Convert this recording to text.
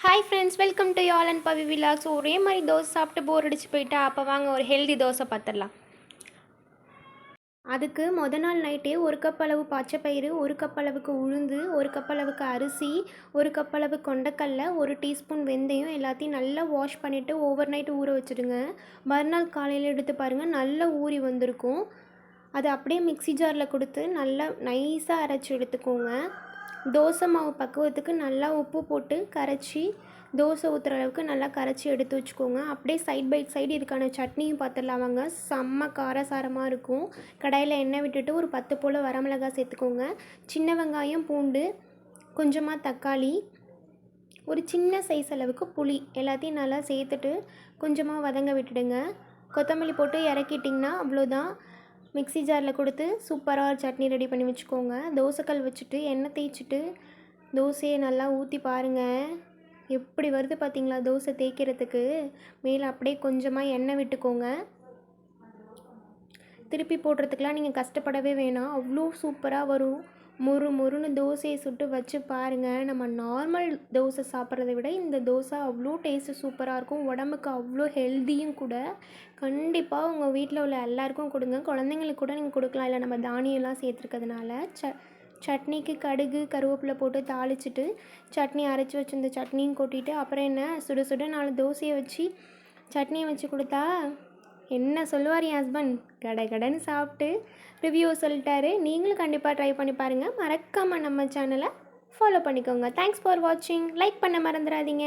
Hi friends, welcome to யால் and Pavi vlogs. ஒரே மாதிரி தோசை சாப்பிட்டு போர் அடிச்சு போயிட்டா, அப்போ வாங்க ஒரு ஹெல்தி தோசை பார்த்துடலாம். அதுக்கு நாள் நைட்டே 1 கப் அளவு பச்சைப்பயிறு, 1 கப் அளவுக்கு உளுந்து, 1 கப் அளவுக்கு அரிசி, 1 கப் அளவு கொண்டக்கடலை, 1 டீஸ்பூன் வெந்தயம் எல்லாத்தையும் நல்லா வாஷ் பண்ணிவிட்டு ஓவர் நைட் ஊற வச்சுடுங்க. மறுநாள் காலையில் எடுத்து பாருங்கள், நல்லா ஊறி வந்திருக்கும். அதை அப்படியே மிக்ஸி ஜாரில் கொடுத்து நல்லா நைஸாக அரைச்சி எடுத்துக்கோங்க. தோசை மாவு பக்குவத்துக்கு நல்லா உப்பு போட்டு கரைச்சி தோசை ஊற்றுற அளவுக்கு நல்லா கரைச்சி எடுத்து வச்சுக்கோங்க. அப்படியே சைட் பை சைடு இதுக்கான சட்னியும் பார்த்துடலாம் வாங்க. செம்ம காரசாரமாக இருக்கும். கடாயில் எண்ணெய் விட்டுட்டு ஒரு 10 போல் வரமிளகாய் சேர்த்துக்கோங்க. சின்ன வெங்காயம், பூண்டு, கொஞ்சமாக தக்காளி, ஒரு சின்ன சைஸ் அளவுக்கு புளி எல்லாத்தையும் நல்லா சேர்த்துட்டு கொஞ்சமாக வதங்க விட்டுடுங்க. கொத்தமல்லி போட்டு இறக்கிட்டிங்கன்னா அவ்வளோதான். மிக்ஸி ஜாரில் கொடுத்து சூப்பராக சட்னி ரெடி பண்ணி வச்சுக்கோங்க. தோசைக்கல் வச்சுட்டு எண்ணெய் தேய்ச்சிட்டு தோசையை நல்லா ஊற்றி பாருங்கள். எப்படி வருது பார்த்திங்களா? தோசை தேய்க்கிறதுக்கு மேலே அப்படியே கொஞ்சமாக எண்ணெய் விட்டுக்கோங்க. திருப்பி போடுறதுக்கெலாம் நீங்கள் கஷ்டப்படவே வேணாம், அவ்வளோ சூப்பராக வரும். மொறுன்னு தோசையை சுட்டு வச்சு பாருங்கள். நம்ம நார்மல் தோசை சாப்பிட்றத விட இந்த தோசை அவ்வளோ டேஸ்ட்டு சூப்பராக இருக்கும். உடம்புக்கு அவ்வளோ ஹெல்த்தியும் கூட. கண்டிப்பாக உங்கள் வீட்டில் உள்ள எல்லாருக்கும் கொடுங்க. குழந்தைங்களுக்கு கூட நீங்கள் கொடுக்கலாம். இல்லை நம்ம தானியெல்லாம் சேர்த்துருக்கிறதுனால. சட்னிக்கு கடுகு, கருவேப்பிலை போட்டு தாளிச்சிட்டு சட்னி அரைச்சி வச்சுருந்த சட்னியும் கொட்டிட்டு அப்புறம் என்ன, சுட சுட 4 தோசையை வச்சு சட்னியை வச்சு கொடுத்தா என்ன சொல்லுவார் என் ஹஸ்பண்ட்? கடைன்னு சாப்பிட்டு ரிவ்யூ சொல்லிட்டாரு. நீங்களும் கண்டிப்பாக ட்ரை பண்ணி பாருங்கள். மறக்காமல் நம்ம சேனலை ஃபாலோ பண்ணிக்கோங்க. தேங்க்ஸ் ஃபார் வாட்சிங். லைக் பண்ண மறந்துடாதீங்க.